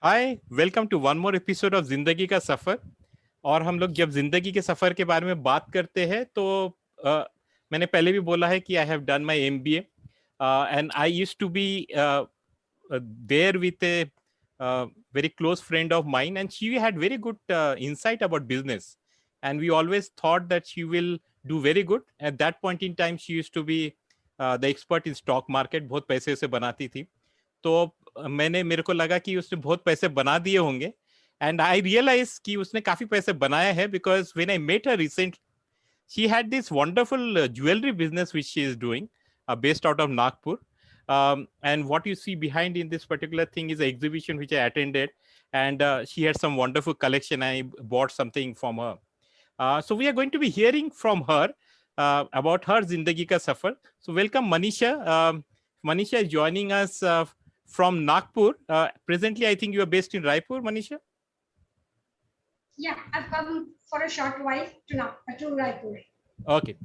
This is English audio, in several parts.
Hi, welcome to one more episode of Zindagi ka सफर। और हम लोग जब जिंदगी के सफर के बारे में बात करते हैं तो मैंने पहले भी बोला है कि I have done my MBA and I used to be there with a very close friend of mine, and she had very good insight about business, and we always thought that she will do very good. At that point in time she used to be the expert in stock market, बहुत पैसे से बनाती थी। तो मेरे को लगा कि उसने बहुत पैसे बना दिए होंगे, एंड आई रियलाइज कि उसने काफी पैसे बनाया है, because when I met her recent she had this wonderful jewelry business which she is doing, based out of Nagpur. And what you see behind in this particular thing is an exhibition which I attended, and she had some wonderful collection. I bought something from her. So we are going to be hearing from her about her Zindagi Ka Safar. So welcome Manisha. Manisha is joining us from Nagpur. Presently, I think you are based in Raipur, Manisha. Yeah, I've come for a short while to Raipur. Okay.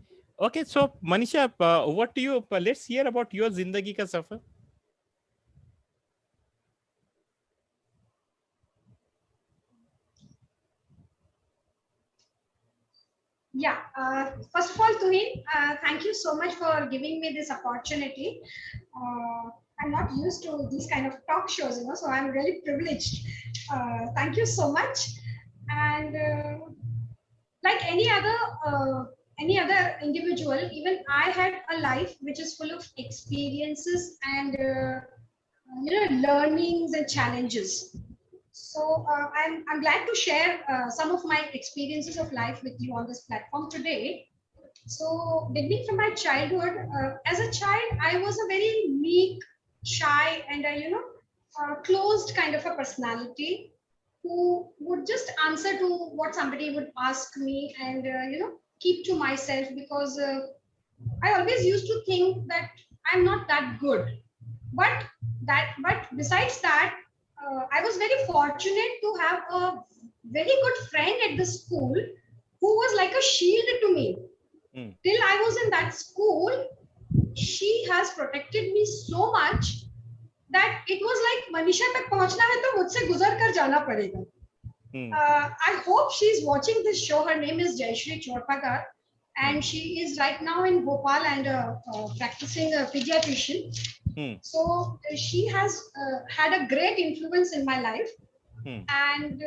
Okay, so Manisha, over to you. Let's hear about your Zindagi Ka Safar. Yeah, first of all, Tuhin, thank you so much for giving me this opportunity. I'm not used to these kind of talk shows, so I'm really privileged. Thank you so much. And like any other individual, even I had a life which is full of experiences and learnings and challenges. So I'm glad to share some of my experiences of life with you on this platform today. So beginning from my childhood, as a child, I was a very meek, shy, and closed kind of a personality who would just answer to what somebody would ask me and keep to myself because I always used to think that I'm not that good. But but besides that, I was very fortunate to have a very good friend at the school who was like a shield to me. Till I was in that school, she has protected me so much that it was like Manisha तक पहुंचना है तो मुझसे गुजर कर जाना पड़ेगा. I hope she's watching this show. Her name is Jayashree Chorpakar, and she is right now in Bhopal and practicing a pediatrician. So she has had a great influence in my life. And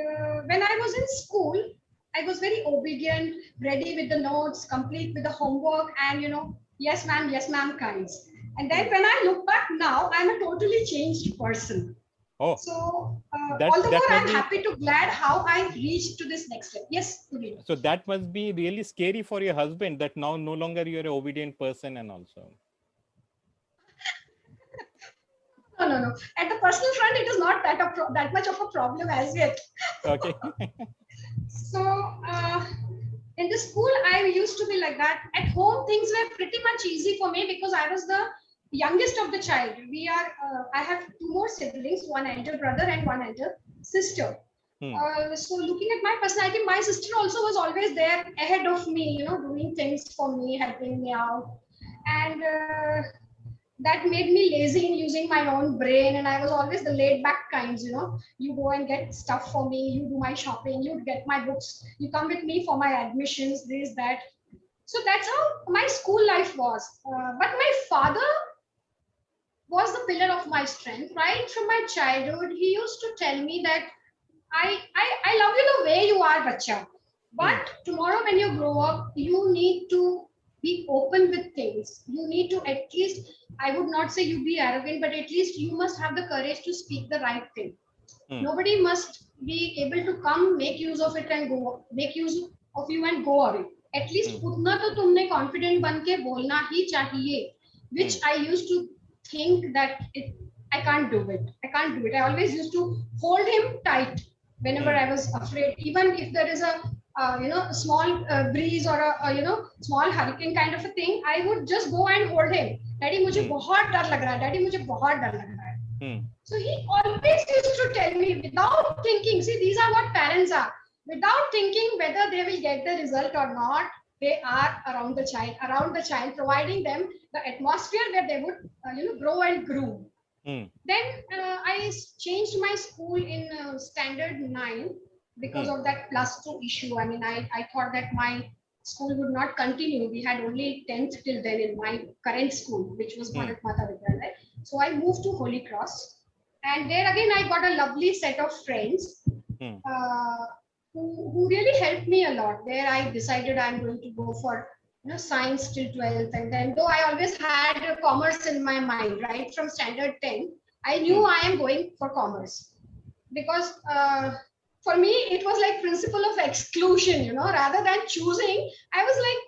when I was in school, I was very obedient, ready with the notes, complete with the homework, and yes ma'am kinds. And then when I look back now, I'm a totally changed person. Oh, so all the more I'm happy to glad how I reached to this next step. Yes, Puneet. So that must be really scary for your husband that now no longer you're an obedient person, and also. No. At the personal front, it is not that much of a problem as yet. Okay. So in the school, I used to be like that. At home, things were pretty much easy for me because I was the youngest of the child. I have two more siblings, one elder brother and one elder sister. So looking at my personality, my sister also was always there ahead of me, doing things for me, helping me out. And that made me lazy in using my own brain, and I was always the laid back kinds. You go and get stuff for me, you do my shopping, you get my books, you come with me for my admissions, this that. So that's how my school life was. But my father was the pillar of my strength right from my childhood. He used to tell me that I love you the way you are, bacha, but tomorrow when you grow up, you need to be open with things. You need to at least, I would not say you be arrogant, but at least you must have the courage to speak the right thing. Nobody must be able to come, make use of it and go, make use of you and go away. At least उतना तो तुमने confident बन के बोलना ही चाहिए, which I used to think that I can't do it. I can't do it. I always used to hold him tight whenever I was afraid. Even if there is a small breeze or a small hurricane kind of a thing, I would just go and hold him. Daddy, मुझे बहुत डर लग रहा है. Daddy, मुझे बहुत डर लग रहा है. So he always used to tell me without thinking. See, these are what parents are. Without thinking whether they will get the result or not, they are around the child, providing them the atmosphere where they would grow and grow. Then I changed my school in standard 9 because of that +2 issue. I mean, I thought that my school would not continue. We had only 10th till then in my current school, which was Bharat Mata Vidyalaya. So I moved to Holy Cross. And there again, I got a lovely set of friends uh, who really helped me a lot. There I decided I'm going to go for science till 12th. And then though I always had commerce in my mind, right from standard 10, I knew I am going for commerce because for me it was like principle of exclusion, rather than choosing. I was like,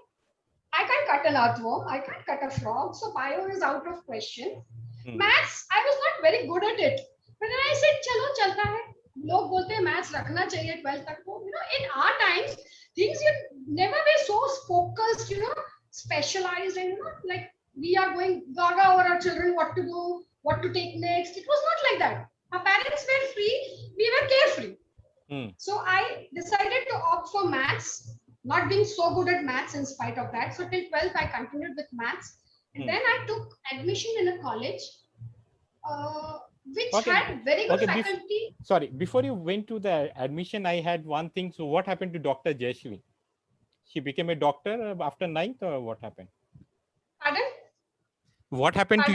I can't cut an earthworm, I can't cut a frog, so bio is out of question. Maths, I was not very good at it, but then I said, chalo chalta hai. लोग बोलते हैं maths रखना चाहिए 12th तक को. In our times things you never were so focused, specialized, and like we are going gaga over our children, what to do, what to take next. It was not like that. Our parents were free, we were carefree. So I decided to opt for maths, not being so good at maths in spite of that. So till 12th I continued with maths, and then I took admission in a college which had very good faculty. Sorry, before you went to the admission, I had one thing. So what happened to Dr. Jayashree? She became a doctor after 9th, or what happened? Pardon? What happened to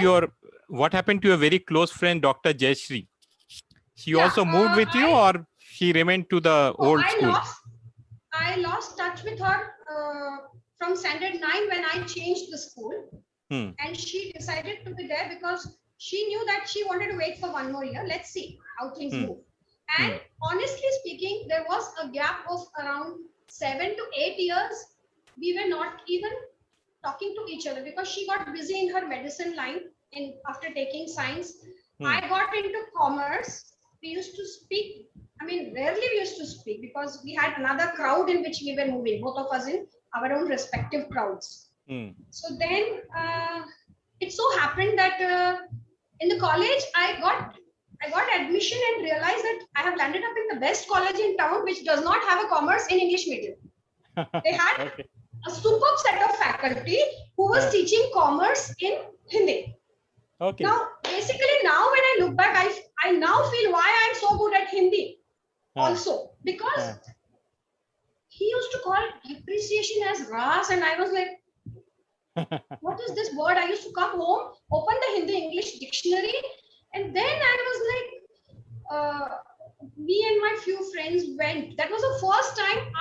your very close friend, Dr. Jayashree? She also moved with you, or she remained to the old school? I lost touch with her from standard 9 when I changed the school. And she decided to be there because she knew that she wanted to wait for one more year. Let's see how things move. And honestly speaking, there was a gap of around 7 to 8 years. We were not even talking to each other because she got busy in her medicine line after taking science. I got into commerce. We used to speak. I mean, rarely we used to speak because we had another crowd in which we were moving, both of us in our own respective crowds. So then it so happened that in the college, I got admission and realized that I have landed up in the best college in town, which does not have a commerce in English medium. They had a superb set of faculty who was teaching commerce in Hindi. Now, basically, now when I look back, I now feel why I'm so good at Hindi also, because he used to call appreciation as ras, and I was like, what is this word? I used to come home, open the Hindi-English dictionary, and then I was like, me and my few friends went. That was the first time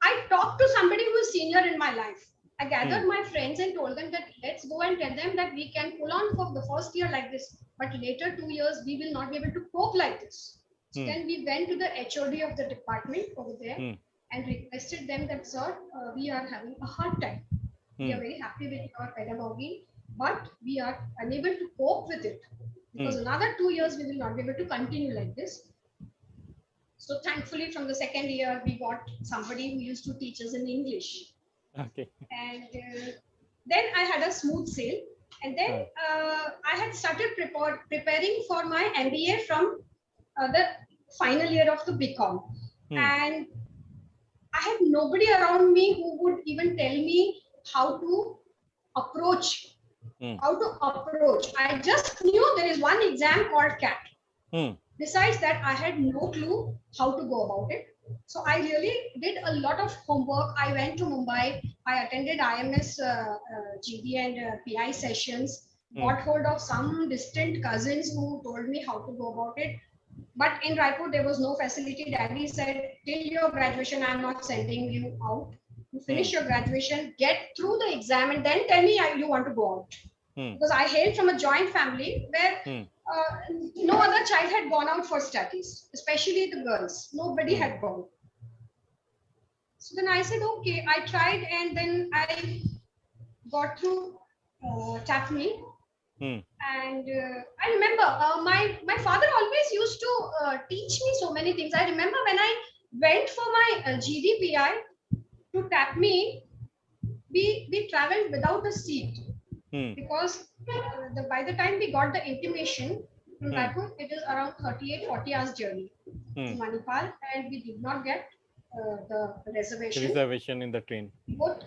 I talked to somebody who was senior in my life. I gathered my friends and told them that let's go and tell them that we can pull on for the first year like this, but later 2 years we will not be able to cope like this. So then we went to the HOD of the department over there and requested them that, sir, we are having a hard time. We are very happy with your pedagogy, but we are unable to cope with it because another 2 years we will not be able to continue like this. So thankfully from the second year, we got somebody who used to teach us in English. And then I had a smooth sail. And then I had started preparing for my MBA from the final year of the BCom. And I had nobody around me who would even tell me how to approach. I just knew there is one exam called CAT. Besides that, I had no clue how to go about it. So I really did a lot of homework. I went to Mumbai. I attended IMS, GD and PI sessions. Got hold of some distant cousins who told me how to go about it. But in Raipur, there was no facility. Daddy said, till your graduation, I'm not sending you out. You finish your graduation, get through the exam, and then tell me you want to go out. Because I hail from a joint family where no other child had gone out for studies, especially the girls. Nobody had gone. So then I said, okay, I tried, and then I got through TAFME. And I remember my father always used to teach me so many things. I remember when I went for my GDPI to TAFME, we traveled without a seat. Because by the time we got the intimation from Raipur, it is around 38-40 hours journey to Manipal, and we did not get the reservation in the train. We both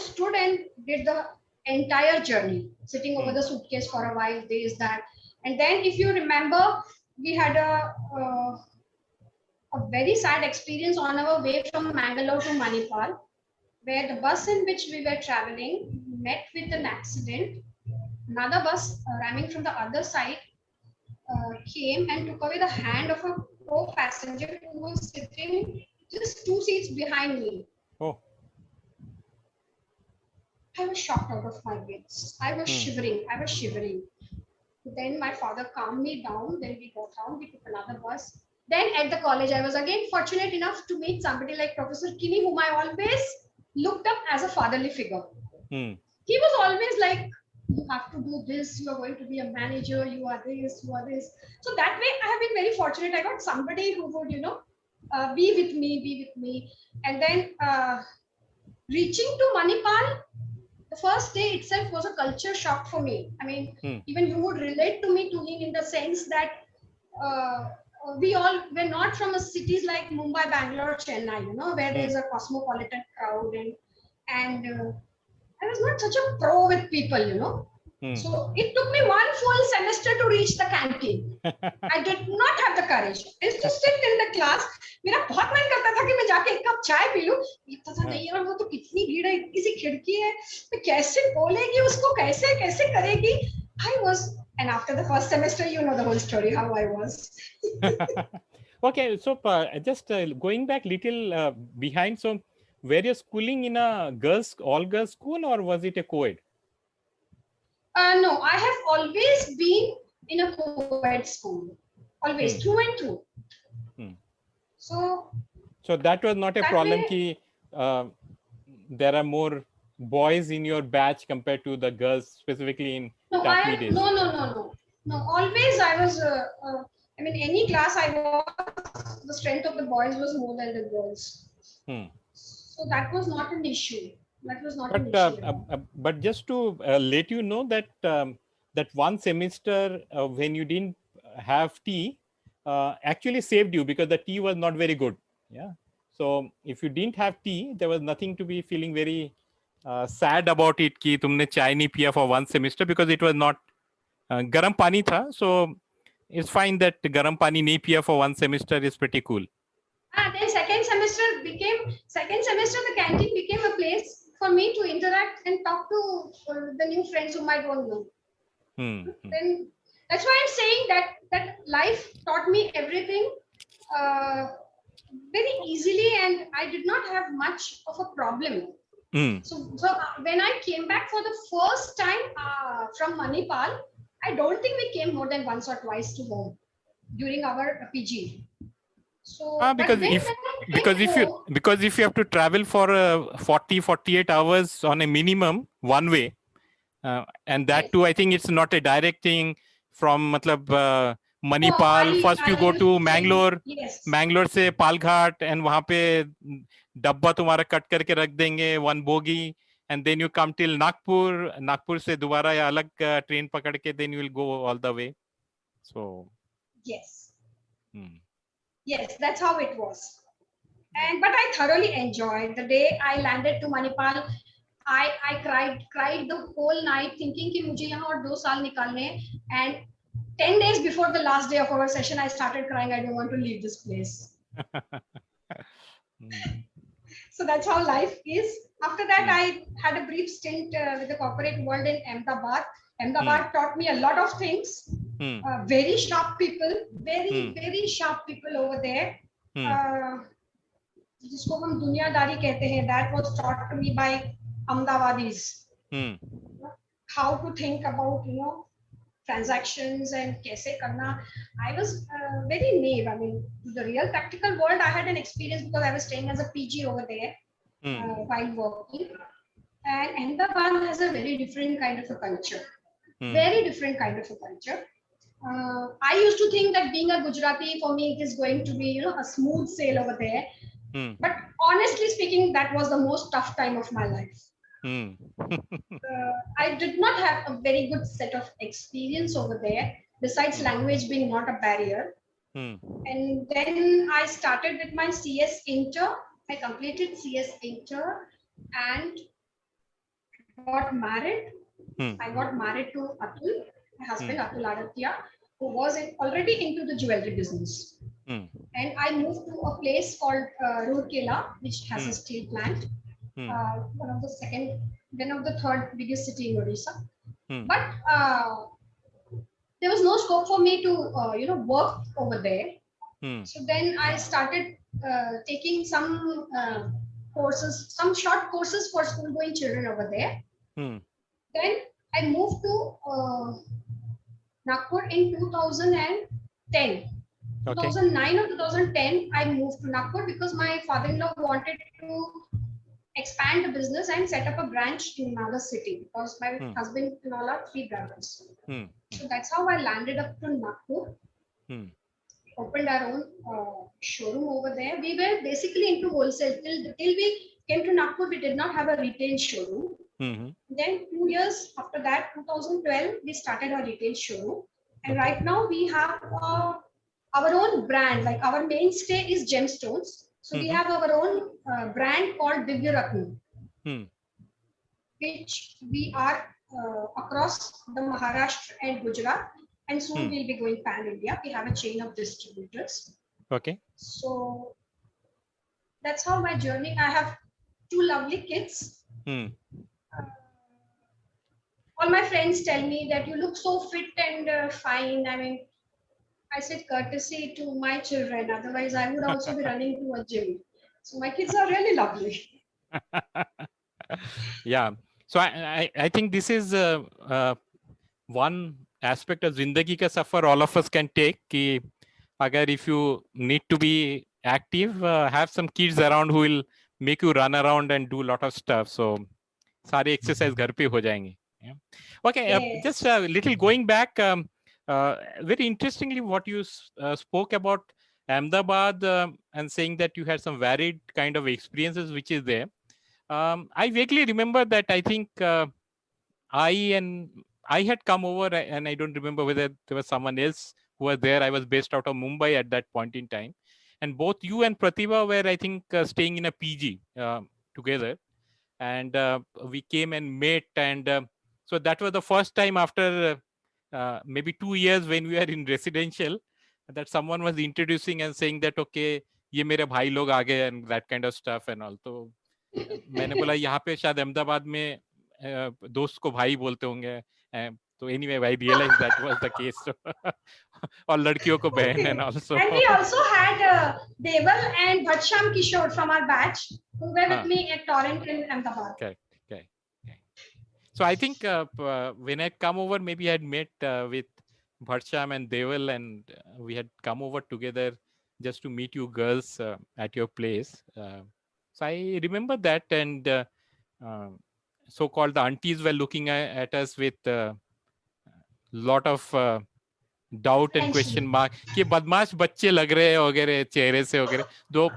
stood and did the entire journey, sitting over the suitcase for a while, this, that. And then if you remember, we had a very sad experience on our way from Mangalore to Manipal, where the bus in which we were traveling met with an accident. Another bus ramming from the other side came and took away the hand of a co-passenger who was sitting just 2 seats behind me. Oh. I was shocked out of my wits. I was shivering. I was shivering. Then my father calmed me down. Then we got down. We took another bus. Then at the college, I was again fortunate enough to meet somebody like Professor Kinney, whom I always looked up as a fatherly figure. He was always like, you have to do this, you are going to be a manager, you are this, you are this. So that way, I have been very fortunate. I got somebody who would, be with me. And then reaching to Manipal, the first day itself was a culture shock for me. I mean, even you would relate to me in the sense that we all were not from a cities like Mumbai, Bangalore, Chennai, where there's a cosmopolitan crowd and I was not such a pro with people, So it took me one full semester to reach the canteen. I did not have the courage. I used to sit in the class. मेरा बहुत मन करता था कि मैं जाके एक cup चाय पी लूं. लगता था नहीं यार वो तो कितनी भीड़ है, इतनी सी खिड़की है, मैं कैसे बोलेगी उसको, कैसे करेगी. I was, and after the first semester, you know the whole story how I was. Okay, so just going back little behind, so were you schooling in a all-girls school or was it a co-ed? No, I have always been in a co-ed school, always through and through. So that was not a problem ki there are more boys in your batch compared to the girls, specifically in Tapmi days. No. Always I was. I mean, any class I was, the strength of the boys was more than the girls. So that was not an issue. That was not an issue. But just to let you know that that one semester when you didn't have tea actually saved you, because the tea was not very good. Yeah. So if you didn't have tea, there was nothing to be feeling very sad about it कि तुमने चाय नहीं पिया for one semester, because it was not garam pani था. So it's fine that garam pani नहीं पिया for one semester is pretty cool. Then second semester, the canteen became a place for me to interact and talk to the new friends whom I don't know. Then that's why I'm saying that life taught me everything very easily, and I did not have much of a problem. So when I came back for the first time from Manipal, I don't think we came more than once or twice to home during our PG. So because if you have to travel for 40-48 hours on a minimum one way, and that too, I think it's not a direct thing from Manipal. First you go to Mangalore, Mangalore से Palghat, and वहाँ पे डब्बा तुम्हारा cut करके रख देंगे, one bogie, and then you come till Nagpur से दोबारा या अलग ट्रेन पकड़ के then you will go all the way. So yes, that's how it was. But I thoroughly enjoyed the day I landed to Manipal. I cried the whole night thinking कि मुझे यहाँ और 2 साल निकालने हैं. And 10 days before the last day of our session, I started crying. I don't want to leave this place. So that's how life is. After that, I had a brief stint with the corporate world in Ahmedabad. Ahmedabad taught me a lot of things. Very sharp people, very sharp people over there. जिसको हम दुनियादारी कहते हैं, that was taught to me by Ahmedabadis. How to think about transactions and kaise karna. I was very naive. I mean, the real practical world, I had an experience because I was staying as a PG over there while working. And Ahmedabad has a very different kind of a culture. Very different kind of a culture. I used to think that being a Gujarati, for me, it is going to be, a smooth sail over there. But honestly speaking, that was the most tough time of my life. I did not have a very good set of experience over there, besides language being not a barrier. And then I started with my CS Inter. I completed CS Inter, and got married. Hmm. I got married to Atul, my husband, Hmm. Atul Aditya, who was already into the jewelry business. Hmm. And I moved to a place called Rourkela, which has Hmm. a steel plant, Hmm. one of the second, then of the third biggest city in Odisha. Hmm. But there was no scope for me to, work over there. Hmm. So then I started taking some courses, some short courses for school-going children over there. Hmm. Then I moved to Nagpur in 2010. Okay. 2009 or 2010, I moved to Nagpur because my father-in-law wanted to expand the business and set up a branch in another city because my Hmm. husband and all are three brothers. Hmm. So that's how I landed up to Nagpur, Hmm. opened our own showroom over there. We were basically into wholesale. Till we came to Nagpur, we did not have a retail showroom. Hmm. Then 2 years after that, 2012, we started our retail showroom. And Okay. right now we have our own brand. Like our mainstay is gemstones. So we Hmm. have our own brand called Divya Ratna, Hmm. which we are across the Maharashtra and Gujarat. And soon Hmm. we'll be going pan India. We have a chain of distributors. Okay. So that's how my journey. I have two lovely kids. Hmm. All my friends tell me that you look so fit and fine. I mean, I said courtesy to my children. Otherwise, I would also be running to a gym. So my kids are really lovely. Yeah. So I think this is one aspect of Zindagi Ka Safar all of us can take. कि अगर if you need to be active, have some kids around who will make you run around and do a lot of stuff. So सारे exercise घर पे हो जाएंगे. Yeah. Okay, just Yes. a little going back, very interestingly, what you spoke about Ahmedabad and saying that you had some varied kind of experiences, which is there. I vaguely remember that I think I and I had come over, and I don't remember whether there was someone else who was there. I was based out of Mumbai at that point in time, and both you and Pratibha were, I think, staying in a PG together, and we came and met, and so that was the first time after maybe 2 years when we were in residential that someone was introducing and saying that okay, ये मेरे भाई लोग आ गए and that kind of stuff and all. तो मैंने बोला यहाँ पे शायद अहमदाबाद में दोस्त को भाई बोलते होंगे. तो anyway, I realized that was the case. और लड़कियों को बहन and Okay. also. And we also had Deval and Bhatsham Kishore from our batch who were with हाँ, me at Torrent in Ahmedabad. correct, correct. So I think when I come over, maybe I had met with Bharsham and Deval, and we had come over together just to meet you girls at your place. So I remember that, and uh, so-called the aunties were looking at us with a lot of doubt and question Attention. mark कि बदमाश बच्चे लग रहे हैं वगैरह चेहरे से वगैरह. Though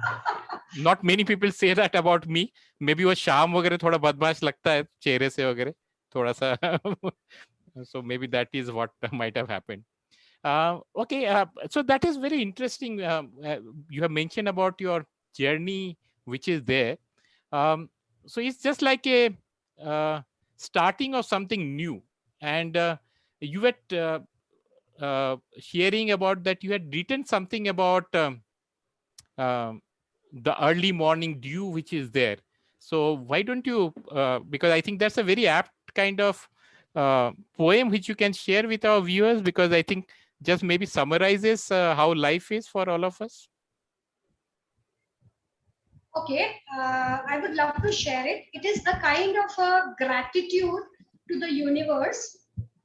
not many people say that about me. Maybe वो शाम वगैरह थोड़ा बदमाश लगता है चेहरे से वगैरह थोड़ा सा. So maybe that is what might have happened. Okay, so that is very interesting. You have mentioned about your journey, which is there. So it's just like a starting of something new, and you were sharing about that you had written something about um, the early morning dew which is there. So why don't you? Because I think that's a very apt kind of poem which you can share with our viewers, because I think just maybe summarizes how life is for all of us. Okay, I would love to share it. It is a kind of a gratitude to the universe,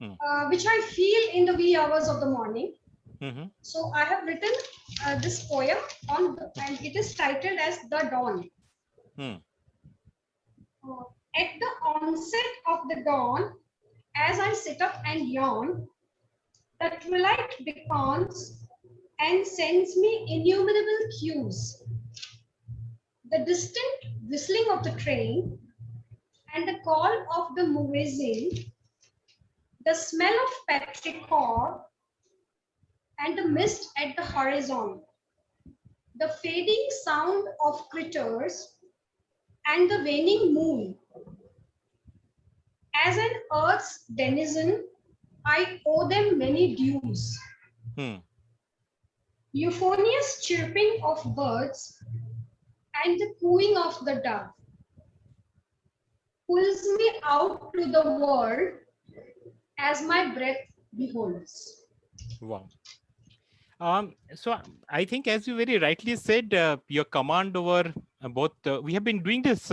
Hmm. which I feel in the wee hours of the morning. Mm-hmm. So I have written this poem and it is titled as The Dawn. Hmm. At the onset of the dawn, as I sit up and yawn, the twilight beckons and sends me innumerable cues. The distant whistling of the train and the call of the muezzin, the smell of petrichor and the mist at the horizon, the fading sound of critters and the waning moon, as an Earth's denizen, I owe them many dues. Hmm. Euphonious chirping of birds and the cooing of the dove pulls me out to the world as my breath beholds. Wow. So I think, as you very rightly said, your command over both. We have been doing this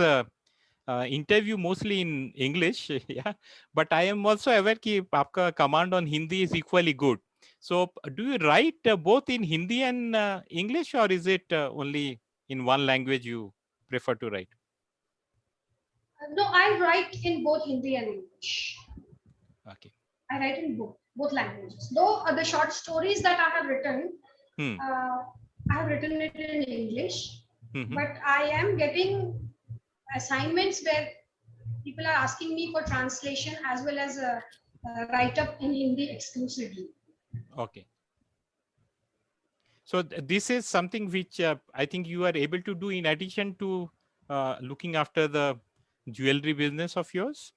interview mostly in English, yeah. But I am also aware कि आपका command on Hindi is equally good. So do you write both in Hindi and English, or is it only in one language you prefer to write? No, I write in both Hindi and English. Okay. I write in both languages. Though the short stories that I have written, Hmm. I have written it in English, Mhm. but I am getting assignments where people are asking me for translation as well as a write up in Hindi exclusively. Okay. So this is something which I think you are able to do in addition to looking after the jewelry business of yours.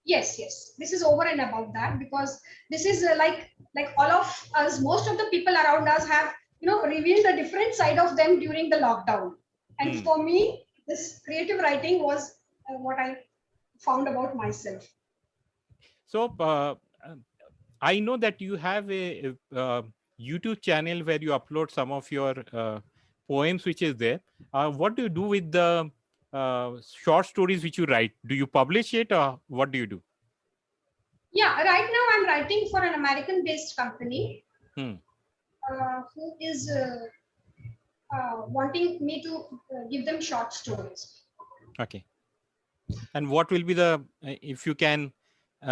Yes, yes. This is over and above that because this is like all of us, most of the people around us have revealed a different side of them during the lockdown. And Hmm. for me, this creative writing was what I found about myself. So I know that you have a YouTube channel where you upload some of your poems, which is there. What do you do with the short stories which you write? Do you publish it, or what do you do? Yeah, right now I'm writing for an American-based company Hmm. who is wanting me to give them short stories. Okay. And what will be the, if you can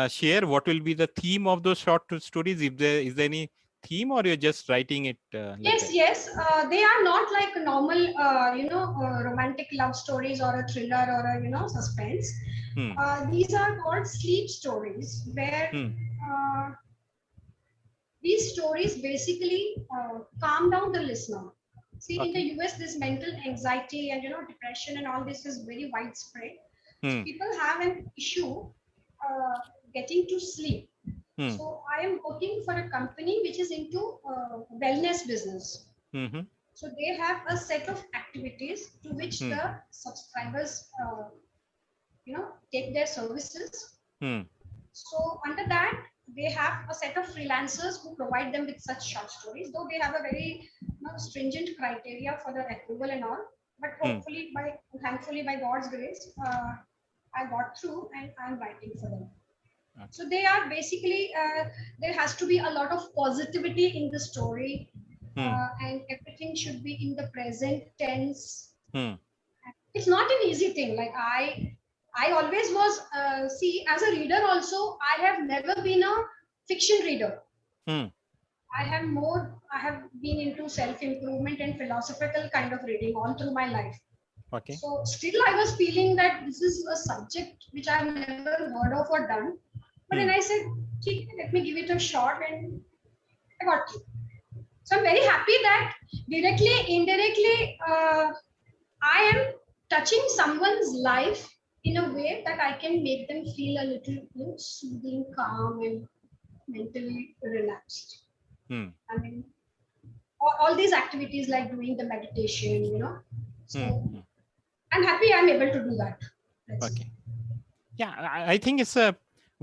share, what will be the theme of those short stories? If there is any theme, or you're just writing it like Yes, that? yes. They are not like normal, romantic love stories or a thriller or a, suspense. Hmm. These are called sleep stories, where Hmm. uh, these stories basically calm down the listener. See, in the Okay. US, this mental anxiety and depression and all this is very widespread. So Hmm. people have an issue getting to sleep. Hmm. So I am working for a company which is into wellness business. Hmm. So they have a set of activities to which Hmm. the subscribers, take their services. Hmm. So under that, they have a set of freelancers who provide them with such short stories. Though they have a very stringent criteria for the approval and all, but Hmm. thankfully by God's grace, I got through and I'm writing for them. Okay. So they are basically there has to be a lot of positivity in the story, Hmm. and everything should be in the present tense. Hmm. It's not an easy thing. Like I always was. See, as a reader, also I have never been a fiction reader. Hmm. I have been into self improvement and philosophical kind of reading all through my life. Okay. So still, I was feeling that this is a subject which I've never heard of or done. But then Hmm. I said, "Okay, let me give it a shot," and I got it. So I'm very happy that directly, indirectly, I am touching someone's life in a way that I can make them feel a little soothing, calm, and mentally relaxed. Hmm. I mean, all these activities like doing the meditation, Hmm. So Hmm. I'm happy I'm able to do that. Okay. Yeah, I think it's a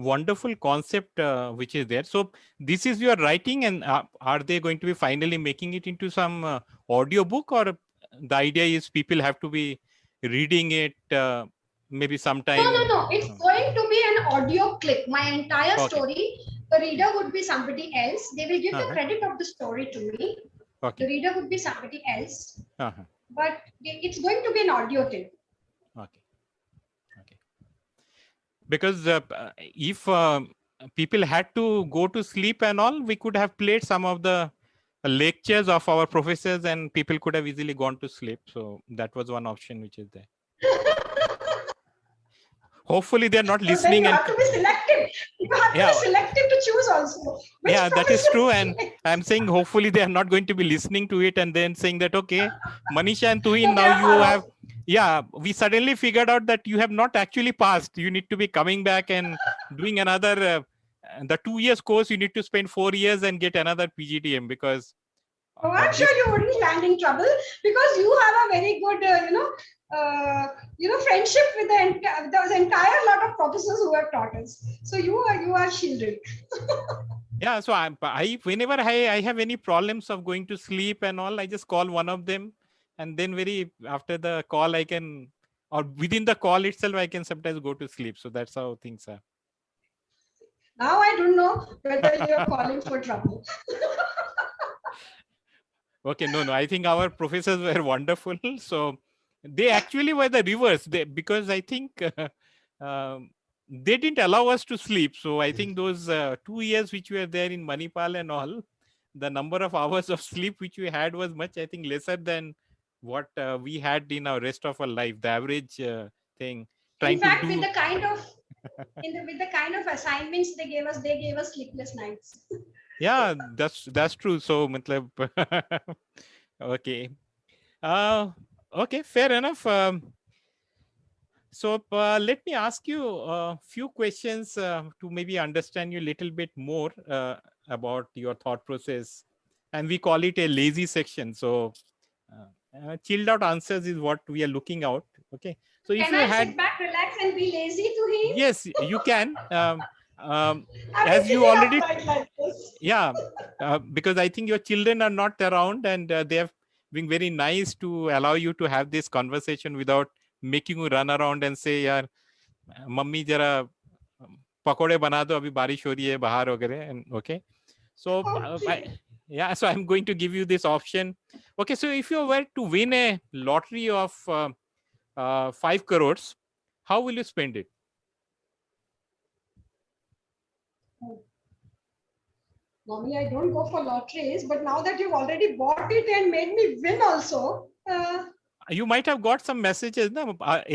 wonderful concept which is there. So this is your writing, and are they going to be finally making it into some audio book, or the idea is people have to be reading it maybe sometime? No. It's going to be an audio clip. My entire Okay. story, the reader would be somebody else. They will give the Uh-huh. credit of the story to me. The Okay. reader would be somebody else. Uh-huh. But it's going to be an audio tape. Okay. Okay. Because if people had to go to sleep and all, we could have played some of the lectures of our professors, and people could have easily gone to sleep. So that was one option which is there. Hopefully they're not So then listening, you and have to be selective. You have to yeah, be selective to choose also. Which yeah, that is professor true. to And select. I'm saying hopefully they are not going to be listening to it and then saying that, okay, Manisha and Tuhin, So they now are you far have off. Yeah, we suddenly figured out that you have not actually passed. You need to be coming back and doing another the 2 years course. You need to spend 4 years and get another PGDM because Oh, I'm of this. sure you wouldn't land in trouble because you have a very good, friendship with the entire lot of professors who have taught us. So you are shielded. Yeah, so I whenever I have any problems of going to sleep and all, I just call one of them, and then very after the call I can, or within the call itself I can sometimes go to sleep. So that's how things are. Now I don't know whether you're calling for trouble. Okay, no, I think our professors were wonderful. So they actually were the reverse. Because I think um, they didn't allow us to sleep. So I think those 2 years which were there in Manipal and all, the number of hours of sleep which we had was much, I think, lesser than what we had in our rest of our life. The average thing, In trying to fact, do. with the kind of assignments they gave us sleepless nights. Yeah, that's true. So, matlab, okay. Uh, okay, fair enough. So let me ask you a few questions to maybe understand you a little bit more about your thought process. And we call it a lazy section. So chilled out answers is what we are looking out. Okay. So if Can you I had, sit back, relax, and be lazy to him? yes, you can. Um, I've been as you sitting already, upright like this. yeah, because I think your children are not around and they have been very nice to allow you to have this conversation without making you run around and say, yeah, mummy जरा पकोड़े बना दो अभी बारिश हो रही है बाहर वगैरह and okay so Okay. yeah, so I'm going to give you this option. Okay, so if you were to win a lottery of 5 crores, how will you spend it? Normally, I don't go for lotteries, but now that you've already bought it and made me win also, You might have got some messages ना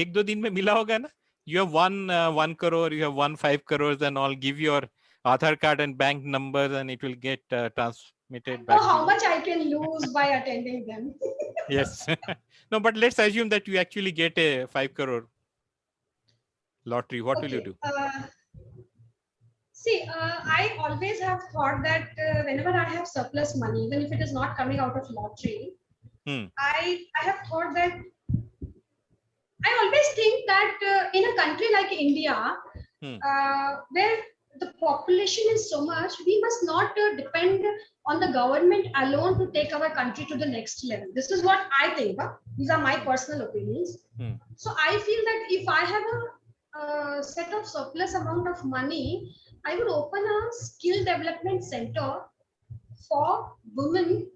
एक दो दिन में मिला होगा ना. You have won 1 crore, you have won 5 crores and all. Give your Aadhaar card and bank numbers and it will get I transmitted know back to how you. much I can lose by attending them. Yes. No, but let's assume that you actually get a 5 crore lottery. What will you Okay. do? See, I always have thought that whenever I have surplus money, even if it is not coming out of lottery, Hmm. I have thought that I always think that in a country like India, Hmm. where the population is so much, we must not depend on the government alone to take our country to the next level. This is what I think. These are my personal opinions. Hmm. So I feel that if I have a set of surplus amount of money, I would open a skill development center for women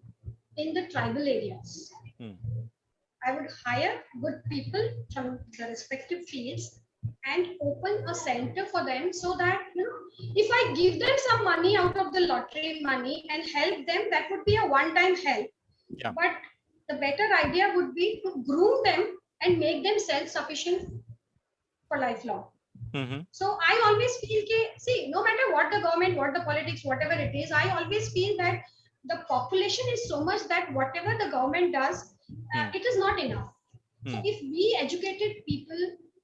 in the tribal areas. Hmm. I would hire good people from the respective fields and open a center for them so that if I give them some money out of the lottery money and help them, that would be a one-time help. Yeah. But the better idea would be to groom them and make them self-sufficient for lifelong. Mm-hmm. So I always feel see, no matter what the government, what the politics, whatever it is, I always feel that the population is so much that whatever the government does, it is not enough. So if we educated people,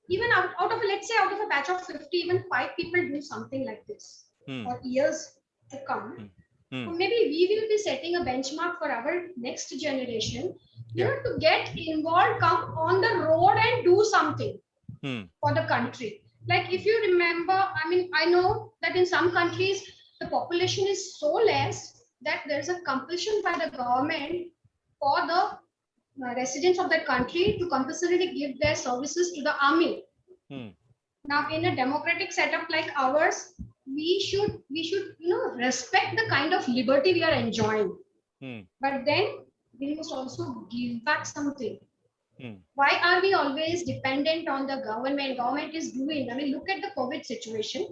even out of let's say out of a batch of 50, even 5 people do something like this for years to come, so maybe we will be setting a benchmark for our next generation, to get involved, come on the road and do something for the country. Like if you remember, I mean, I know that in some countries the population is so less that there's a compulsion by the government for the residents of that country to compulsorily give their services to the army. Now, in a democratic setup like ours, we should respect the kind of liberty we are enjoying. But then we must also give back something. Why are we always dependent on the government? Government is doing. I mean, look at the COVID situation.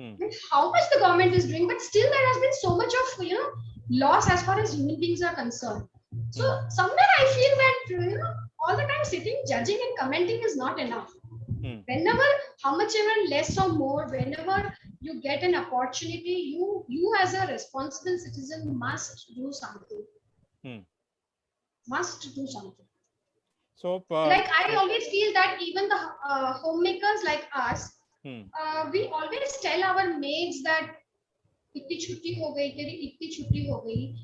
I mean, how much the government is doing, but still there has been so much of loss as far as human beings are concerned. So somewhere I feel that all the time sitting, judging, and commenting is not enough. Whenever, how much ever less or more, whenever you get an opportunity, you as a responsible citizen must do something. Must do something. So like I always feel that even the homemakers like us, we always tell our maids that इतनी छुट्टी हो गई तेरी इतनी छुट्टी हो गई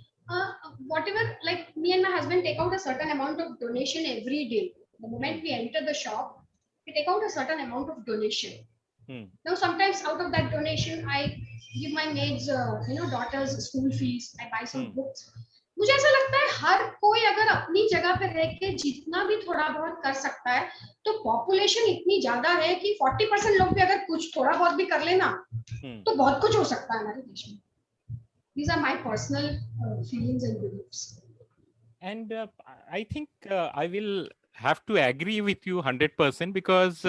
whatever, like me and my husband take out a certain amount of donation every day. The moment we enter the shop, we take out a certain amount of donation. Now sometimes out of that donation I give my maids daughters school fees, I buy some books. मुझे ऐसा लगता है हर कोई अगर अपनी जगह पे रह के जितना भी थोड़ा बहुत कर सकता है, तो पॉपुलेशन इतनी ज्यादा है कि 40% लोग भी अगर कुछ थोड़ा बहुत भी कर लेना तो बहुत कुछ हो सकता है हमारे देश में. These are my personal feelings and beliefs. And I think I will have to agree with you 100% because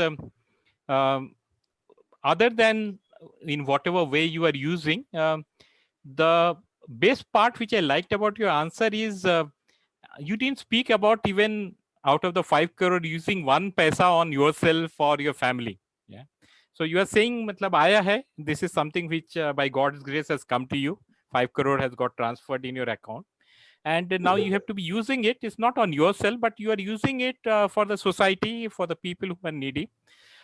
other than in whatever way you are using, the best part which I liked about your answer is you didn't speak about even out of the 5 crore using 1 paisa on yourself or your family. Yeah. So you are saying, matlab aaya hai, this is something which by God's grace has come to you. 5 crore has got transferred in your account. And now you have to be using it. It's not on yourself, but you are using it for the society, for the people who are needy.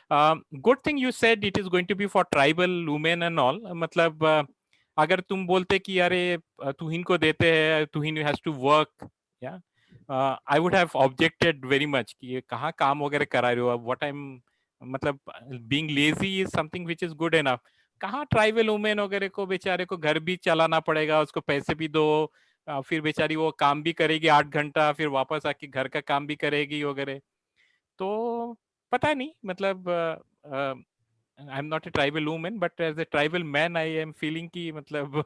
Good thing you said it is going to be for tribal women and all. मतलब अगर तुम बोलते कि अरे तुहिन को देते हैं, तुहिन has to work, yeah, I would have objected very much कि ये कहाँ काम वगैरह करा रहे हो. What I'm मतलब being lazy is something which is good enough. कहाँ ट्राइबल वुमेन वगैरह को बेचारे को घर भी चलाना पड़ेगा, उसको पैसे भी दो, फिर बेचारी वो काम भी करेगी 8 घंटा, फिर वापस आके घर का काम भी करेगी वगैरह. तो पता नहीं, मतलब I am not a tribal woman, but as a tribal man I am feeling कि मतलब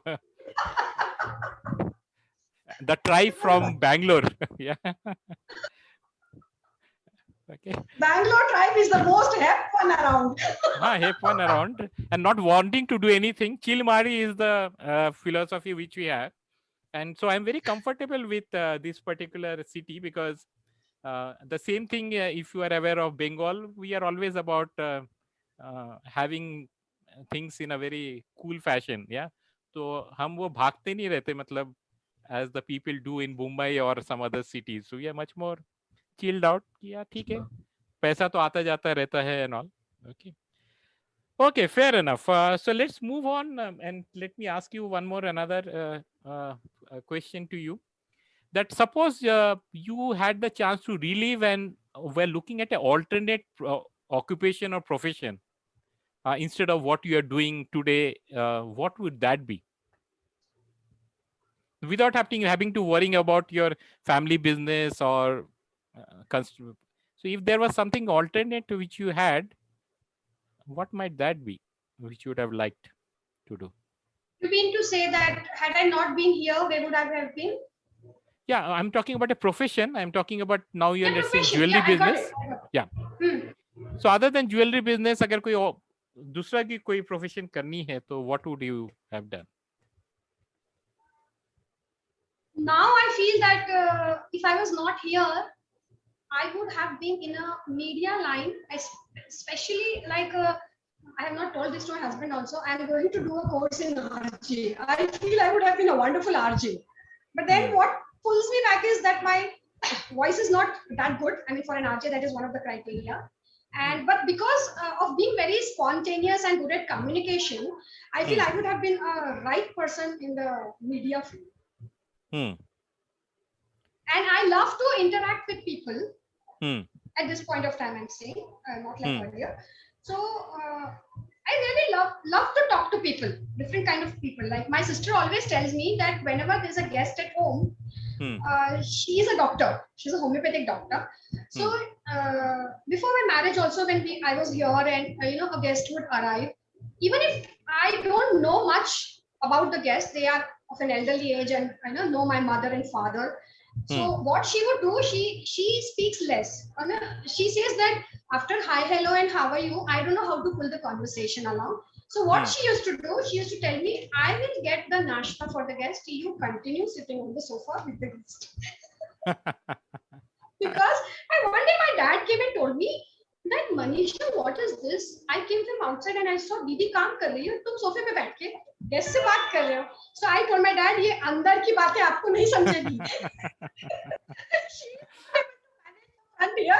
the tribe from Bangalore. Okay. Bangalore tribe is the most hip one around. Hip one around, and not wanting to do anything. Chill Mari is the philosophy which we have, and so I'm very comfortable with this particular city because the same thing. If you are aware of Bengal, we are always about having things in a very cool fashion. Yeah, तो हम वो भागते नहीं रहते, मतलब as the people do in Mumbai or some other cities. So we are much more chilled out. Yeah, ठीक है, पैसा तो आता जाता रहता है and all. Okay, fair enough. So let's move on, and let me ask you one more another question to you. That suppose you had the chance to relive and were looking at an alternate occupation or profession instead of what you are doing today, what would that be? Without having to worrying about your family business or so if there was something alternate which you had, what might that be which you would have liked to do? You mean to say that had I not been here, where would I have been? Yeah, I'm talking about a profession. I'm talking about now you're, let's say, profession. jewelry Yeah, I got business. it. Yeah. So other than jewelry business, अगर कोई दूसरा की कोई profession करनी है, तो what would you have done? Now I feel that if I was not here, I would have been in a media line, especially like I have not told this to my husband also. I am going to do a course in RJ. I feel I would have been a wonderful RJ. But then what pulls me back is that my voice is not that good. I mean, for an RJ, that is one of the criteria. And but because of being very spontaneous and good at communication, I feel I would have been a right person in the media field. And I love to interact with people. At this point of time, I'm saying, not like earlier. So I really love to talk to people, different kind of people. Like my sister always tells me that whenever there's a guest at home, she is a doctor. She's a homeopathic doctor. So before my marriage, also when I was here and a guest would arrive, even if I don't know much about the guest, they are of an elderly age and I know my mother and father. So what she would do, she speaks less. She says that after hi, hello, and how are you, I don't know how to pull the conversation along. So what she used to do, she used to tell me, I will get the nashta for the guest. You continue sitting on the sofa with the guest. Because one day my dad came and told me that Manisha, what is this? I came from outside and I saw Didi काम कर रही है, तुम सोफे पे बैठ के guest से बात कर रहे हो. So I told my dad, ये अंदर की बातें आपको नहीं समझेगी. And here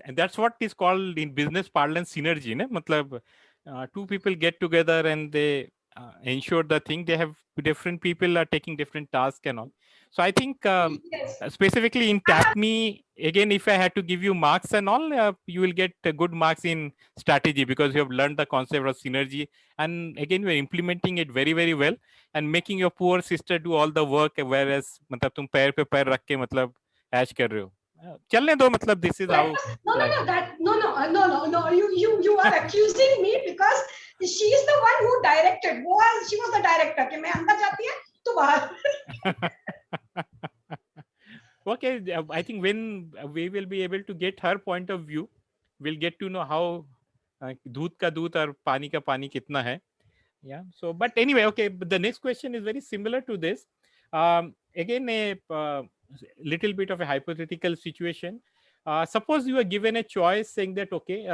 and that's what is called in business parlance synergy, na? Matlab, two people get together and they ensure the thing. They have different people are taking different tasks and all. So I think Yes. specifically in I have TAPME, again, if I had to give you marks and all, you will get good marks in strategy because you have learned the concept of synergy. And again, we're implementing it very, very well and making your poor sister do all the work, whereas मतलब तुम पैर पे पैर रख के मतलब ऐश कर रहे हो. चलने दो मतलब this is let how us, no, no, life no, is. that, no, no, no, no, no, you are accusing me because she is the one who directed. She was the director. कि मैं अंदर जाती है, तो बाहर. Okay, I think when we will be able to get her point of view, we'll get to know how दूध का दूध और पानी का पानी कितना है. Yeah. So, but anyway, okay. But the next question is very similar to this. Again, a little bit of a hypothetical situation. Suppose you are given a choice saying that, okay,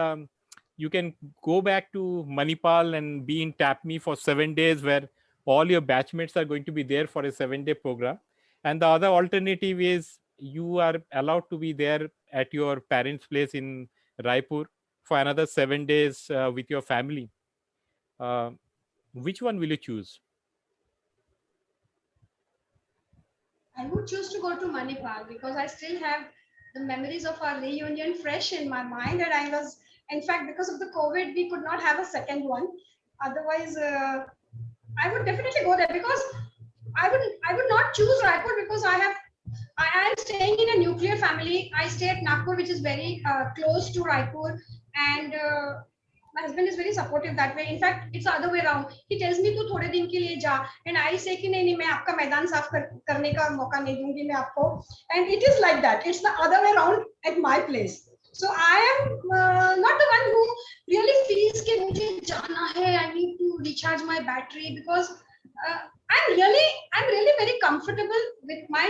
you can go back to Manipal and be in TAPME for 7 days, where all your batchmates are going to be there for a 7-day program. And the other alternative is you are allowed to be there at your parents' place in Raipur for another 7 days with your family. Uh, which one will you choose? I would choose to go to Manipal because I still have the memories of our reunion fresh in my mind. And I was, in fact, because of the COVID, we could not have a second one. Otherwise, I would definitely go there because I would not choose Raipur because I am staying in a nuclear family. I stay at Nagpur, which is very close to Raipur, and my husband is very supportive that way. In fact, it's the other way around. He tells me to थोड़े दिन के लिए जा, and I say कि नहीं मैं आपका मैदान साफ करने का मौका नहीं दूंगी मैं आपको. And it is like that. It's the other way around at my place. So I am not the one who really feels कि मुझे जाना है. I need to recharge my battery because I'm really very comfortable with my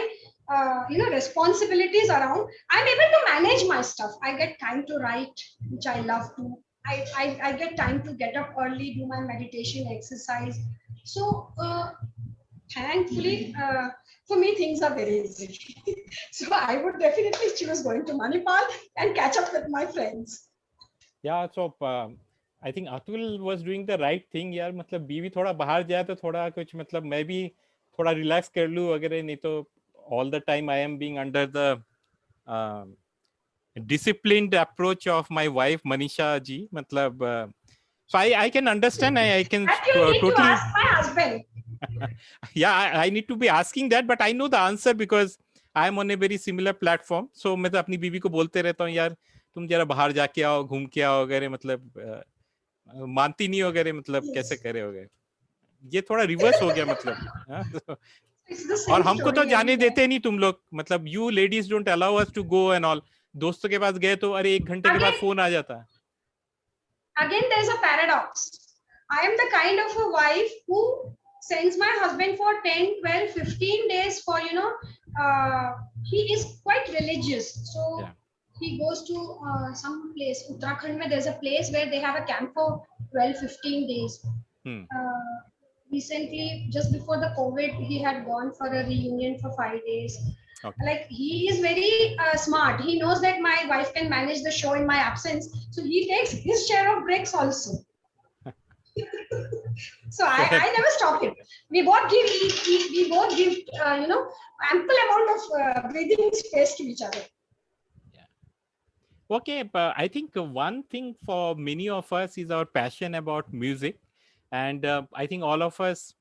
responsibilities around. I'm able to manage my stuff. I get time to write, which I love to. I get time to get up early, do my meditation exercise. So thankfully, for me, things are very easy. So I would definitely choose going to Manipal and catch up with my friends. Yeah, so I think Atul was doing the right thing यार. मतलब बीवी थोड़ा बाहर जाए तो थोड़ा कुछ मतलब मैं भी थोड़ा रिलैक्स कर लूँ अगर नहीं तो all the time I am being under the uh, disciplined approach of my wife Manisha ji. मतलब so I can understand. I can That you need to totally. ask my husband. Yeah, I need to be asking that, but I know the answer because I am on a very similar platform. So मैं तो अपनी बीवी को बोलते रहता हूँ यार तुम जरा बाहर जाके आओ घूम के आओ वगैरह मतलब मानती नहीं वगैरह मतलब कैसे Yes. करे वगैरह ये थोड़ा रिवर्स हो गया मतलब हाँ, तो, It's the और same हमको तो story जाने everywhere. देते नहीं तुम लोग मतलब you ladies don't allow us to go and all दोस्तों के पास गए तो अरे 1 घंटे के बाद Again, फोन आ जाता है again there's a paradox. I am the kind of a wife who sends my husband for 10, 12, 15 days for he is quite religious, so yeah. he goes to some place Uttarakhand where there's a place where they have a camp for 12, 15 days. uh, Recently, just before the COVID, he had gone for a reunion for 5 days. Okay. Like he is very smart. He knows that my wife can manage the show in my absence, so he takes his share of breaks also. So I never stop him. We both give ample amount of breathing space to each other. Okay, but I think one thing for many of us is our passion about music, and I think all of us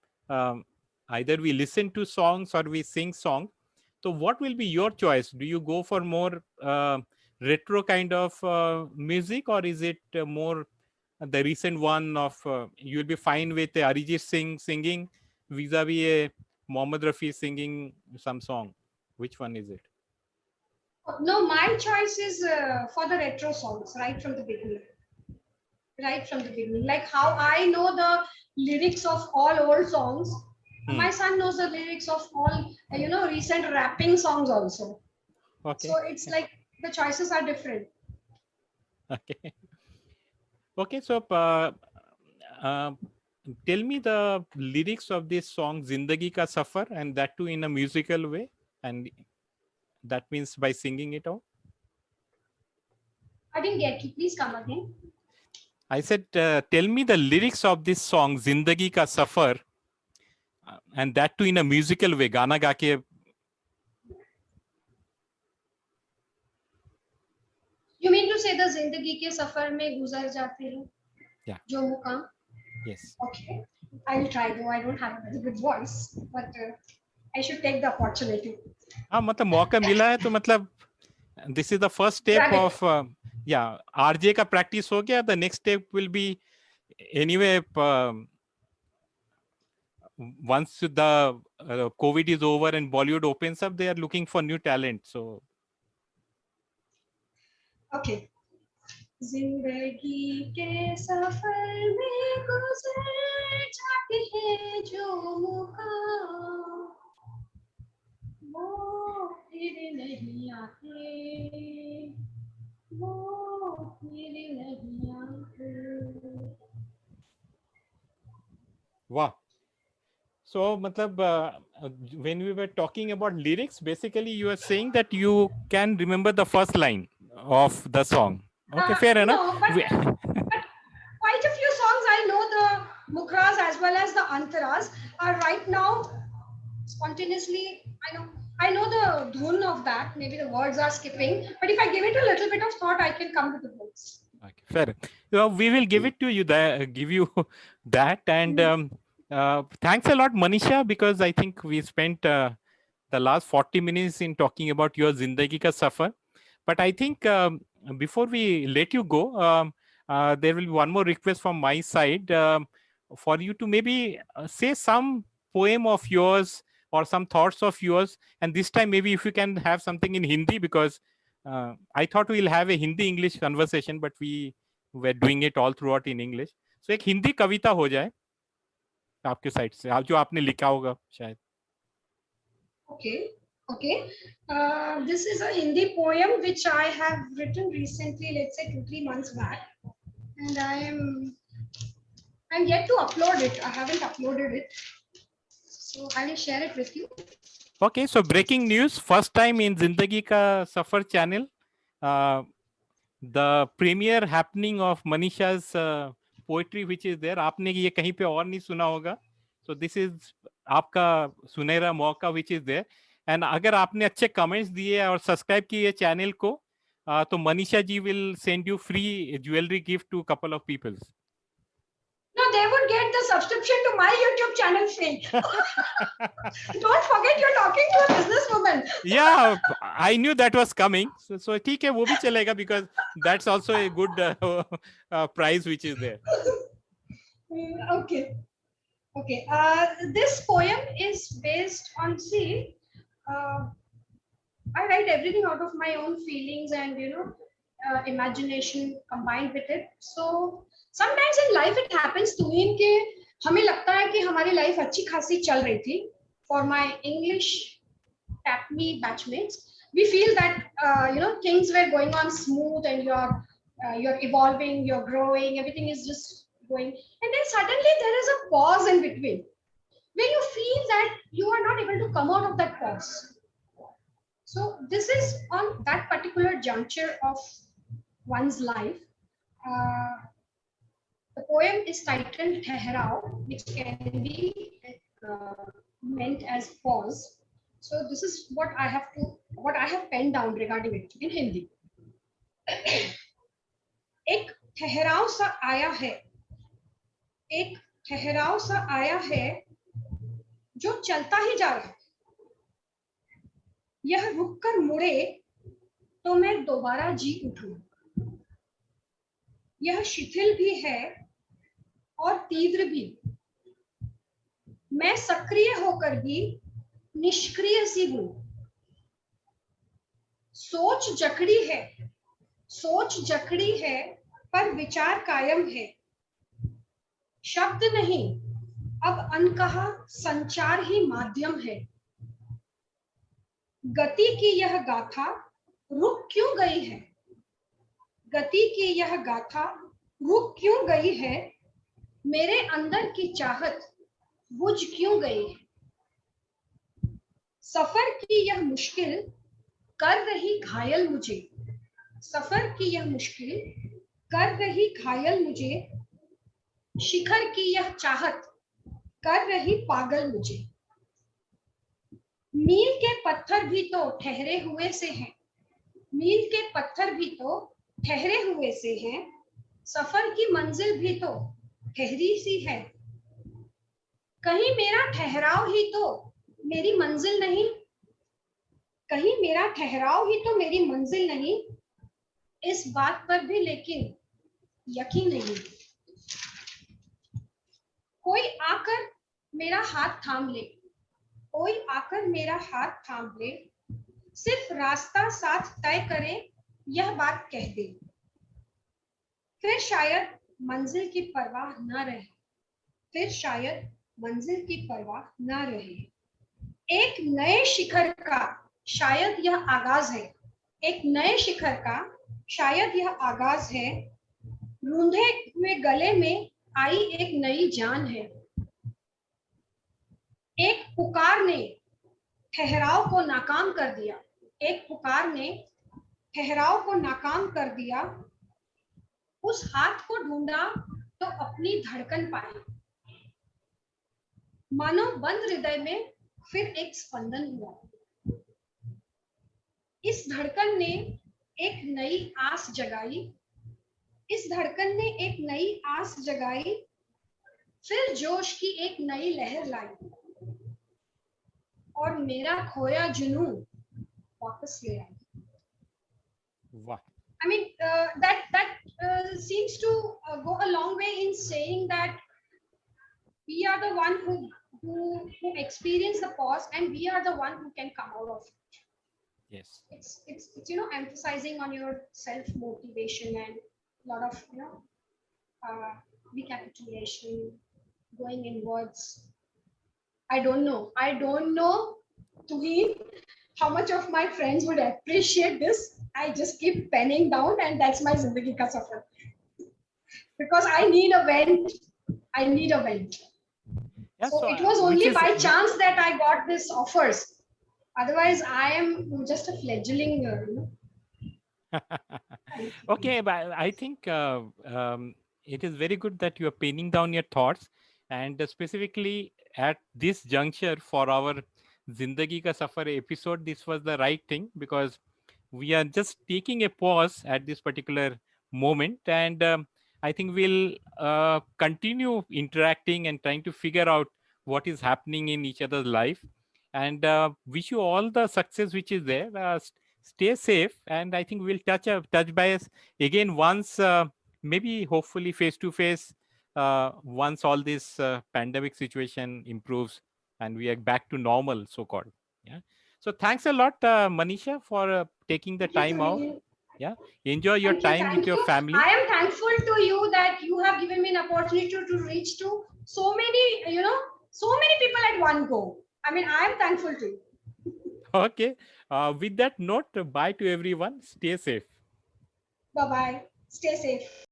either we listen to songs or we sing songs. So, what will be your choice? Do you go for more retro kind of music, or is it more the recent one of you will be fine with Arijit Singh singing vis-a-vis a Mohammed Rafi singing some song? Which one is it? No, my choice is for the retro songs right from the beginning. Right from the beginning, like how I know the lyrics of all old songs. My son knows the lyrics of all recent rapping songs also. Okay. So it's like the choices are different. Okay. Okay, so tell me the lyrics of this song Zindagi Ka Safar, and that too in a musical way, and that means by singing it out. I didn't get you. Please come again. I said, tell me the lyrics of this song, Zindagi Ka Safar, and that too in a musical way, गाना गा के. You mean to say the जिंदगी के सफर में गुजर जाते हैं Yeah. जो मुकाम? Yes. Okay, I'll try though I don't have a very good voice, but I should take the opportunity. हाँ मतलब मौका मिला है तो मतलब this is the first step Grab it. of yeah, RJ का practice हो गया. The next step will be anyway once the COVID is over and Bollywood opens up, they are looking for new talent. So Okay. जिंदगी के सफर में गुजर जाते हैं जो मुकाम वो फिर नहीं आते वो फिर नहीं आते. wow. So matlab when we were talking about lyrics, basically you are saying that you can remember the first line of the song. Okay, fair enough. No, but quite a few songs I know the mukras as well as the antaras are right now spontaneously. I know the dhun of that. Maybe the words are skipping, but if I give it a little bit of thought, I can come to the words. Okay, fair. So we will give it to you. Give you that, and thanks a lot, Manisha, because I think we spent the last 40 minutes in talking about your Zindagi Ka Safar. But I think before we let you go, there will be one more request from my side for you to maybe say some poem of yours or some thoughts of yours. And this time, maybe if you can have something in Hindi, because I thought we'll have a Hindi-English conversation, but we were doing it all throughout in English. So एक हिंदी कविता हो जाए आपके side से, आप जो आपने लिखा होगा शायद. Okay. This is a Hindi poem which I have written recently, let's say 2-3 months back, and I'm yet to upload it. I haven't uploaded it, so I will share it with you. Okay, so breaking news, first time in Zindagi Ka Safar channel, the premiere happening of Manisha's poetry which is there. आपने ये कहीं पे और नहीं सुना होगा. So this is आपका सुनहरा मौका which is there. And अगर आपने अच्छे comments दिए और सब्सक्राइब किए चैनल को, तो Manisha ji will send you free jewelry gift to couple of people. No, they would get the subscription to my YouTube channel free. Don't forget you're talking to a businesswoman. Yeah, I knew that was coming. So ठीक है, वो भी चलेगा, because that's also a good prize which is there. Okay. This poem is based on, I write everything out of my own feelings and imagination combined with it. So sometimes in life it happens to me कि हमें लगता है कि हमारी life अच्छी खासी चल रही थी. For my English TAPME batchmates, we feel that things were going on smooth and you're evolving, you're growing, everything is just going, and then suddenly there is a pause in between where you feel that you are not able to come out of that pause. So this is on that particular juncture of one's life. The poem is titled Thehrao, which can be meant as pause. So this is what I have penned down regarding it in Hindi. एक ठहराव सा आया है, एक ठहराव सा आया है जो चलता ही जा रहा है. यह रुक कर मुड़े तो मैं दोबारा जी उठूं. यह शिथिल भी है और तीव्र भी. मैं सक्रिय होकर भी निष्क्रिय सी हूं. सोच जकड़ी है पर विचार कायम है. शब्द नहीं, अब अनकहा संचार ही माध्यम है. गति की यह गाथा रुक क्यों गई है? गति की यह गाथा रुक क्यों गई है? मेरे अंदर की चाहत बुझ क्यों गई है? सफर की यह मुश्किल कर रही घायल मुझे. सफर की यह मुश्किल कर रही घायल मुझे, शिखर की यह चाहत कर रही पागल मुझे। मील के पत्थर भी तो ठहरे हुए से हैं, मील के पत्थर भी तो ठहरे हुए से हैं, सफर की मंजिल भी तो ठहरी सी है। कहीं मेरा ठहराव ही तो मेरी मंजिल नहीं, कहीं मेरा ठहराव ही तो मेरी मंजिल नहीं, इस बात पर भी लेकिन यकीन नहीं। कोई आकर मेरा हाथ थाम ले, कोई आकर मेरा हाथ थाम ले, सिर्फ रास्ता साथ तय करे यह बात कह दे, फिर शायद मंजिल की परवाह न रहे, फिर शायद मंजिल की परवाह न रहे। एक नए शिखर का शायद यह आगाज है, एक नए शिखर का शायद यह आगाज है, रूंधे हुए गले में आई एक नई जान है। एक पुकार ने ठहराव को नाकाम कर दिया, एक पुकार ने ठहराव को नाकाम कर दिया, उस हाथ को ढूंढा तो अपनी धड़कन पाई, मानो बंद हृदय में फिर एक स्पंदन हुआ। इस धड़कन ने एक नई आस जगाई, इस धड़कन ने एक नई आस जगाई, फिर जोश की एक नई लहर लाई और मेरा खोया जुनून वापस ले आई। Wow. I mean, that seems to go a long way in saying that we are the one who experience the pause, and we are the one who can come out of it. Yes. It's emphasizing on your self motivation and a lot of recapitulation, going inwards. I don't know, Tuheen, how much of my friends would appreciate this. I just keep penning down, and that's my Zindagi Ka Safar. Because I need a vent. Yeah, So it which was only is by chance that I got this offers. Otherwise, I am just a fledgling. Okay, but I think it is very good that you are pinning down your thoughts, and specifically at this juncture for our Zindagi Ka Safar episode, this was the right thing, because we are just taking a pause at this particular moment, and I think we'll continue interacting and trying to figure out what is happening in each other's life, and wish you all the success which is there. Stay safe, and I think we'll touch base again once, maybe hopefully face to face, once all this pandemic situation improves and we are back to normal, so called. Yeah. So thanks a lot, Manisha, for taking the Thank you, time out. Sunil. Yeah. Enjoy your Thank you, time with thank your you. family. I am thankful to you that you have given me an opportunity to reach to so many, so many people at one go. I mean, I am thankful to you. Okay. With that note, bye to everyone. Stay safe. Bye bye. Stay safe.